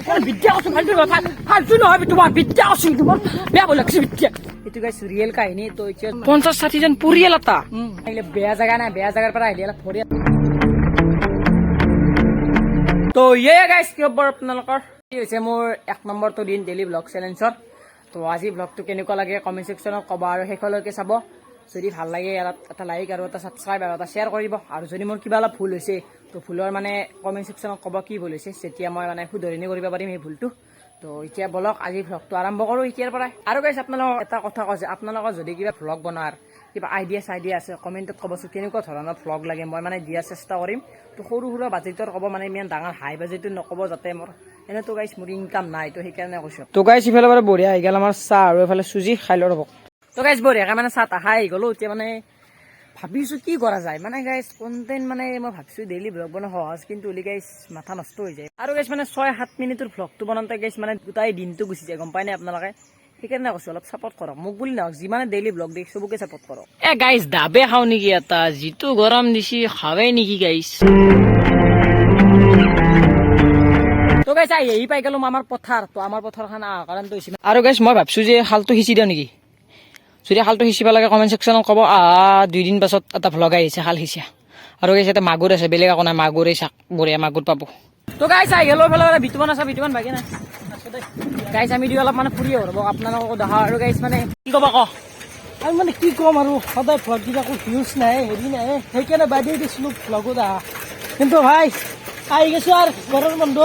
তোমার বিদ্যা আছে ফালতু নহয় তোমার বিদ্যা আছে তোমার বেয়া বলে লাগছে বিদ্যা এইটো গাইছ রিয়েল কাহিনী তো 50-60 জন পৰিয়াল এটা আহিলে বেয়া জায়গা নাই বেয়া জায়গাৰ পৰা আহিলে অলপ পৰিয়াল তো গাইছ কি খবৰ আপোনালোকৰ কি হৈছে মোৰ 1 নম্বৰটো দিন ডেইলি ব্লগ চেলেঞ্জত তো আজি ব্লগটো কেনেকুৱা লাগে কমেন্ট সেকশনত ক'বা আৰু শেষলৈকে চাব যদি ভাল লাগে এটা লাইক আৰু এটা সাবস্ক্ৰাইব আৰু এটা শ্বেয়াৰ কৰিব আৰু যদি মোৰ কিবা অলপ ভুল হৈছে তো ভুলৰ মানে কমেন্ট সেকশনত ক'ব কি ভুল হৈছে তেতিয়া মই মানে শুধৰণি কৰিব পাৰিম এই ভুলটো তো এতিয়া বলক আজি ভ্লগটো আৰম্ভ কৰোঁ এতিয়াৰ পৰাই আৰু গাইছ আপোনালোকক এটা কথা কৈছে আপোনালোকৰ যদি কিবা ভ্লগ বনোৱাৰ কিবা আইডিয়া আছে কমেণ্টত ক'বচোন কেনেকুৱা ধৰণৰ ভ্লগ লাগে মই মানে দিয়াৰ চেষ্টা কৰিম তো সৰু সুৰা বাজেটৰ ক'ব মানে ইমান ডাঙৰ হাই বাজেটটো নক'ব যাতে মোৰ এনেতো গাইছ মোৰ ইনকাম নাই তো সেইকাৰণে কৈছোঁ তো গাইছ ইফালে বাৰু বঢ়িয়া আহি গ'ল আমাৰ চাহ আৰু এইফালে চুজি খাই ল'ব তো গাইছ বঢ়িয়াকৈ মানে চাহ তাহ খাই আহি গ'লোঁ এতিয়া মানে ভাবিছোঁ কি কৰা যায় মানে গাইছ কণ্টেণ্ট মানে মই ভাবিছোঁ ডেইলি ভ্লগ বনোৱা সহজ কিন্তু হ'লে গাইছ মাথা নষ্ট হৈ যায় আৰু গাইছ মানে 6-7 মিনিটৰ ভ্লগটো বনাওঁতে গাইছ মানে গোটেই দিনটো গুচি যায় গম পাই নাই আপোনালোকে সেইকাৰণে কৈছোঁ অলপ ছাপৰ্ট কৰক মোক বুলি নহওক যিমানে ডেইলি ব্লগ দেখি চবকে ছাপৰ্ট কৰক গাইছ দাবে খাওঁ নেকি এটা যিটো গৰম দিছি খাৱেই নেকি গাইছ তো গাইছ আহি পাই গ'লো আমাৰ পথাৰ তো আমাৰ পথাৰখন কাৰণটো হৈছে আৰু গাইছ মই ভাবিছোঁ যে হালটো সিঁচি দিওঁ নেকি যদি হালটো সিঁচিব লাগে কমেণ্ট সেকশনত ক'ব 2 দিন পাছত এটা ভ্লগ আহিছে হাল সিঁচা আৰু গাইছ এটা মাগুৰ আছে বেলেগ একো নাই মাগুৰেই চাক বঢ়িয়া মাগুৰ পাব তো গাইছ আহি গ'লো এইফালে বিতুমান আছে বিতুমান ভাগে নাই গাইছ আমি দিওঁ অলপ মানে ফুৰি আহিব আপোনালোকক দেখা আৰু গাইছ মানে কি ক'বা ক আমি মানে কি ক'ম আৰু সদায় ভ্লগ দিলে একো ভিউজ নাই হেৰি নাই সেইকাৰণে বাদ দি দিছিলোঁ ভ্লগত আহা কিন্তু ভাই আহি গৈছোঁ আৰু ঘৰৰ বন্ধ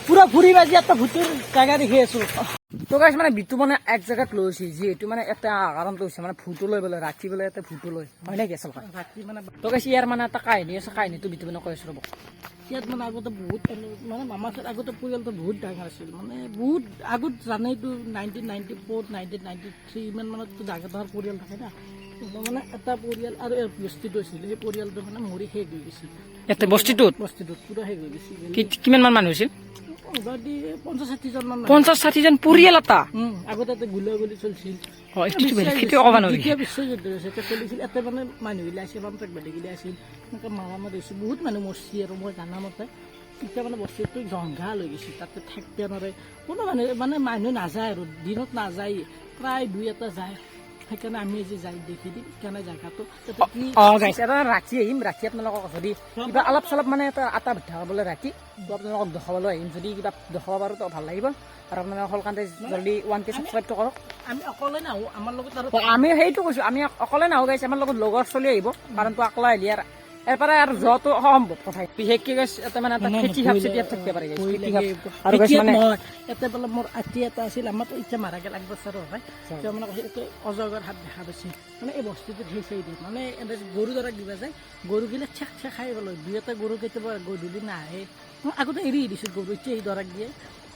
পুৰা ফুৰি বাজি এটা ভূতৰ জাগা দেখি আছোঁ তো গাইছ মানে বিটু মানে এক জেগাত লৈছে যিহেতু মানে এটা কাৰণটো হৈছে মানে ভূতো লৈ বোলে ৰাতি বোলে এটা ভূতো লৈ হয় নেকি আচলতে ৰাতি মানে তো গাইছ ইয়াৰ মানে এটা কাহিনী আছে কাহিনীটো বিটু মানে কৈ আছোঁ ৰ'ব ইয়াত মানে আগতে বহুত মানে মামাৰ আগতে পৰিয়ালটো বহুত ডাঙৰ আছিল মানে বহুত আগত জানেইতো 1994 1993 ইমান মানততো ডাঙৰ ডাঙৰ পৰিয়াল থাকে না মানে এটা পৰিয়াল আৰু বস্তিটো আছিল সেই পৰিয়ালটো মানে মৰি শেষ হৈ গৈছিল ইয়াতে বস্তিটোত পুৰা শেষ হৈ গৈছিল কিমান মান মানুহ হৈছিল 50-60 জন মান 50-60 জন পৰিয়াল এটা আগতে গুলি চলিছিল চলিছিল এতে মানে মানুহবিলাক আছিল বেলেগিলা আছিল এনেকৈ মাৰামাৰি হৈছিল বহুত মানুহ মৰছি আৰু মই জানা মতে এতিয়া মানে বস্তুটো জংঘাল হৈ গৈছে তাতে থাকিব নোৱাৰে কোনো মানুহ নাযায় আৰু দিনত নাযায় প্ৰায় 2-এটা যায় সেইকাৰণে আমি আজি যাই দেখি দিম কেনে জেগাটো ৰাখি আহিম ৰাখি আপোনালোকক যদি কিবা অলপ চলপ মানে এটা আটা ভিঠা খাবলৈ ৰাখি তো আপোনালোকক দেখাবলৈ আহিম যদি কিবা দেখাব পাৰোঁ তো ভাল লাগিব আৰু আপোনালোকে সকলোতে জলদি 1K ছাবস্ক্ৰাইবটো কৰক আমি অকলে নাহোঁ আমাৰ লগত আৰু আমি সেইটো কৈছোঁ আমি অকলে নাহোঁ গাইছে আমাৰ লগত লগৰ চলি আহিব কাৰণ তো অকলে আহিলে আৰু এরপরে আর যত অসম্ভব কথাই বিশেষকে গাছ এটা মানে এটা খেতি খাপ চেতি থাকতে পারে আর গাছ মানে এটা বলে মোর আতি এটা আছিল আমার তো ইচ্ছা মারা গেল 1 বছর হয় তো মানে এটা অজগর হাত দেখা পাইছে মানে এই বস্তুটো হেইছে দি মানে গরু দরা দিবা যায় গরু গিলা ছাক ছাক খাই বলে দুই এটা গরু কেতিয়াবা গধূলি না আহে আগতে এৰি দিছিল গরু ইচ্ছা এই দরাক দিয়ে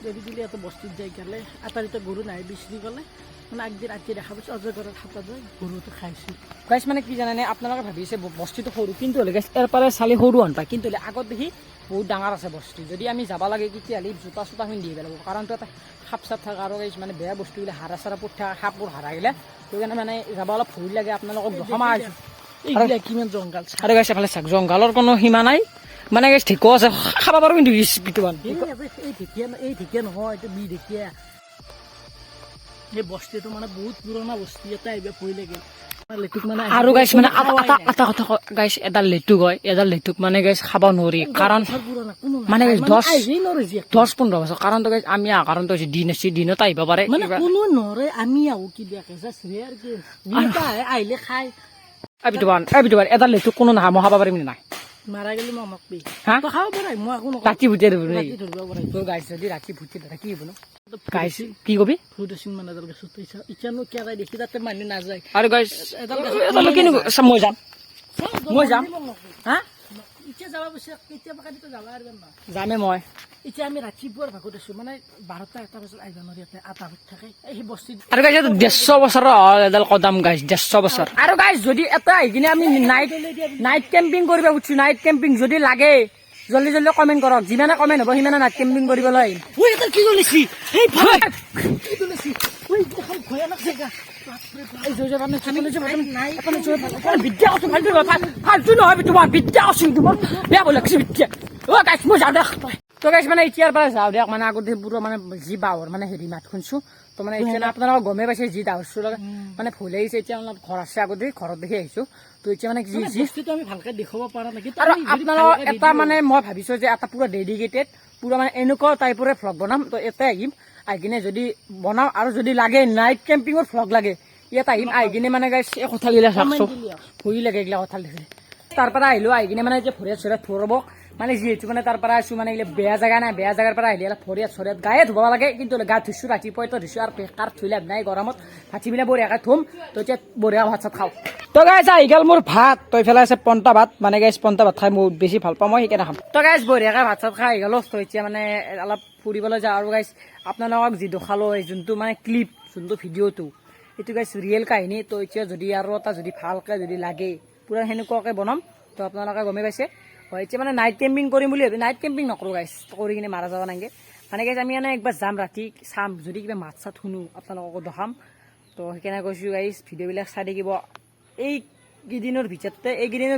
যদি দিলে এত বস্তুত যাই গেলে আটারিতে গরু নাই বিচৰি গলে মানে একদিন আজি দেখা পাইছে অজগৰৰ হাতত যায় গৰুটো খাইছিল গাইছ মানে কি জানে আপোনালোকে ভাবিছে বস্তুটো সৰু কিন্তু হ'লে গাইছ ইয়াৰ পৰা চালি সৰু হান পায় কিন্তু হ'লে আগত দেখি বহুত ডাঙৰ আছে বস্তু যদি আমি যাব লাগে তেতিয়াহ'লে জোতা চোতা পিন্ধি আহিব লাগিব কাৰণটো এটা সাপ চাপ থকা আৰু গাইছ মানে বেয়া বস্তুবিলাক হাৰা চাৰা পুত থকা সাপবোৰ হাৰা গ'লে সেইকাৰণে মানে যাব অলপ ভয় লাগে আপোনালোকক জমা এইবিলাক কিমান জংঘল আৰু গাইছ এফালে চাওক জংঘলৰ কোনো সীমা নাই মানে গাইছ ঢেঁকীয়া আছে খাব পাৰোঁ কিন্তু এই ঢেঁকীয়া নহয় এইটো বি ঢেঁকীয়া এই বস্তুটো মানে বহুত পুৰণা বস্তু এটা আহিব ভয় লাগে আৰু গাইছ মানে এটা কথা গাইছ এডাল লেটুক হয় এডাল লেটুক মানে গাইছ খাব নোৱাৰি কাৰণ মানে 10-15 বছৰ কাৰণটো গাইছ আমি কাৰণটো হৈছে দিন আছে দিনত আহিব পাৰে কোনো নৰে আমি আহোঁ কি দেখে আহিলে খাই বিতুবান এডাল লেটুক কোনো নাহা মই খাব পাৰিম নাই মাৰা গেলি মই মকবি তো খাব পাৰে মই একো নকওঁ ৰাতি ভুটিয়াই দিব ৰাতি ধৰিব পাৰে তোৰ গাইছ যদি ৰাতি ভুটি ধৰা কি হ'ব ন গাইছ কি কবি ফুট আছিল মানে এডাল গছত ইচ্ছানো কিয় যায় দেখি তাতে মানুহ নাযায় আৰু গাইছ এডাল কিনো মই যাম হা ইচ্ছা যাব পিছে কেতিয়াবা কাটিতো যাব আৰু যামে মই এতিয়া আমি ৰাতিপুৱাৰ ভাগত আছোঁ মানে 12টা-1টা বজাত আহিব নোৱাৰি ইয়াতে আটা ভুট থাকে এই বস্তু আৰু গাইছ 150 বছৰ এডাল কদম গাইছ 150 বছৰ আৰু গাইছ যদি এটা আহি কিনে আমি নাইট কেম্পিং কৰিব খুজিছোঁ নাইট কেম্পিং যদি লাগে জলদি জলদি কমেণ্ট কৰক যিমানে কমেণ্ট হ'ব সিমানে নাইট কেম্পিং কৰিবলৈ কি জ্বলিছি ভয়ানক জেগা ফালতু নহয় তোমাৰ বিদ্যা আছে তোমাৰ বেয়া বলে লাগছে বিদ্যা গাইছ মই যাওঁ দেখ তো গাইছ মানে এতিয়াৰ পৰা যাওঁ দিয়ক মানে আগতে পুৰো মানে যি বাহৰ মানে হেৰি মাত শুনছো তো মানে এতিয়া আপোনালোকক গমেই পাইছে যি ডাউৰছো মানে ভুল আহিছে এতিয়া অলপ ঘৰ আছে আগতে ঘৰত দেখি আহিছো তো এতিয়া মানে যি যি বস্তুটো আমি ভালকে দেখুৱাব পৰা নাই কিন্তু আৰু আপোনালোকক এটা মানে মই ভাবিছো যে এটা পুৰা ডেডিকেটেড পুৰা মানে এনেকুৱা টাইপৰে ভ্লগ বনাম তো ইয়াতে আহিম আহি কিনে যদি বনাওঁ আৰু যদি লাগে নাইট কেম্পিঙৰ ভ্লগ লাগে ইয়াত আহিম আহি কিনে মানে গাইছ এই কথাগিলা চাকছো ভৰি লাগে এইগিলা কথা দেখিলে তাৰ পৰা আহিলো আহি কিনে মানে যে ভৰিয়াত চৰিয়াত থৰব মানে যিহেতু মানে তাৰ পৰা আছো মানে এইগিলা বেয়া জেগা নাই বেয়া জেগাৰ পৰা আহিলে অলপ ভৰিয়াত চৰিয়াত গায়ে ধুব লাগে কিন্তু গা ধুইছো ৰাতিপুৱাই ধুইছো আৰু বেকাৰ থৈ লাভ নাই গৰমত ভাতিবিলাক বঢ়িয়াকৈ থম তো এতিয়া বঢ়িয়া ভাত চাত খাওঁ তো গাইছ আহি গ'ল মোৰ ভাত তই ফেলাই আছে পন্তা ভাত মানে গাইছ পন্তা ভাত খাই বহুত বেছি ভাল পাওঁ মই সেইকাৰণে খাম তো গাইছ বঢ়িয়াকৈ ভাত চাত খাই আহি গ'লো তো এতিয়া মানে অলপ ফুৰিবলৈ যাওঁ আৰু গাইছ আপোনালোকক যি দেখালো যোনটো মানে ক্লিপ যোনটো ভিডিঅ'টো এইটো গাইছ ৰিয়েল কাহিনী তো এতিয়া যদি আৰু এটা যদি ভালকৈ যদি লাগে পুৰা সেনেকুৱাকৈ বনাম তো আপোনালোকে গমেই পাইছে হয় এতিয়া মানে নাইট কেম্পিং কৰিম বুলি ভাবি নাইট কেম্পিং নকৰোঁ গাইছ কৰি কিনে মাৰা যাব নালাগে মানে গাইছ আমি মানে একবাৰ যাম ৰাতি চাম যদি কিবা মাত চাত শুনো আপোনালোককো দেখাম তো সেইকাৰণে কৈছোঁ গাইছ ভিডিঅ'বিলাক চাই থাকিব এইকেইদিনৰ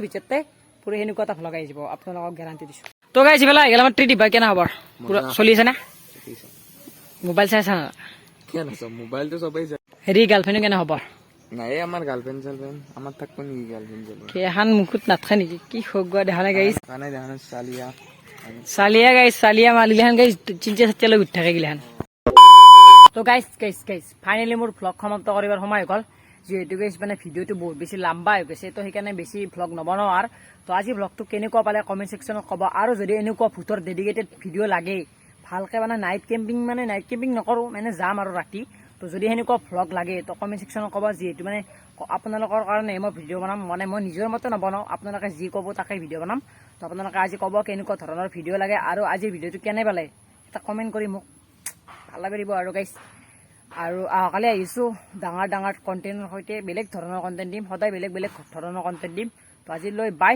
ভিতৰতে পুৰা সেনেকুৱা এটা ভ্লগ আহি যাব আপোনালোকক গেৰাণ্টি দিছোঁ তো গাইছ এইফালে আহি গ'ল আমাৰ ট্ৰিপ কেনে হ'ব পুৰা চলি আছে না মোবাইল চাই আছা না মোবাইলটো সবাই যায় হেৰি গাৰ্লফ্ৰেণ্ডো কেনে হ'ব নাই আমাৰ গাৰ্লফ্ৰেণ্ড চাৰ্লফ্ৰেণ্ড আমাৰ থাকবো নেকি গাৰ্লফ্ৰেণ্ড চাৰ্লফ্ৰেণ্ড এখন মুখত নাথাকে নেকি কি সগুৱা দেখা নাই গাইছ নাই দেখা নাই চালিয়া মালিলেহান গাইছ চিন্তা চাতিয়া লৈ উঠি থাকে গিলাহান তো গাইছ ফাইনেলি মোৰ ভ্লগ সমাপ্ত কৰিবৰ সময় হৈ গ'ল যিহেতু গাইছ মানে ভিডিঅ'টো বহুত বেছি লম্বা হৈ গৈছে তো সেইকাৰণে বেছি ভ্লগ নবনাওঁ আৰু তো আজি ভ্লগটো কেনেকুৱা পালে কমেণ্ট ছেকশ্যনত ক'ব আৰু যদি এনেকুৱা ভূতৰ ডেডিকেটেড ভিডিঅ' লাগে ভালকৈ মানে নাইট কেম্পিং নকৰোঁ মানে যাম আৰু ৰাতি তো যদি সেনেকুৱা ভ্লগ লাগে তো কমেণ্ট ছেকশ্যনত ক'ব যিহেতু মানে আপোনালোকৰ কাৰণে মই ভিডিঅ' বনাম মানে মই নিজৰ মতে নবনাওঁ আপোনালোকে যি ক'ব তাকে ভিডিঅ' বনাম তো আপোনালোকে আজি ক'ব কেনেকুৱা ধৰণৰ ভিডিঅ' লাগে আৰু আজিৰ ভিডিঅ'টো কেনে পালে এটা কমেণ্ট কৰি মোক ভাল লাগে দিব আৰু গাইছ আৰু অহাকালি আহিছোঁ ডাঙৰ কণ্টেণ্টৰ সৈতে বেলেগ ধৰণৰ কণ্টেণ্ট দিম সদায় বেলেগ ধৰণৰ কণ্টেণ্ট দিম তো আজিলৈ বাই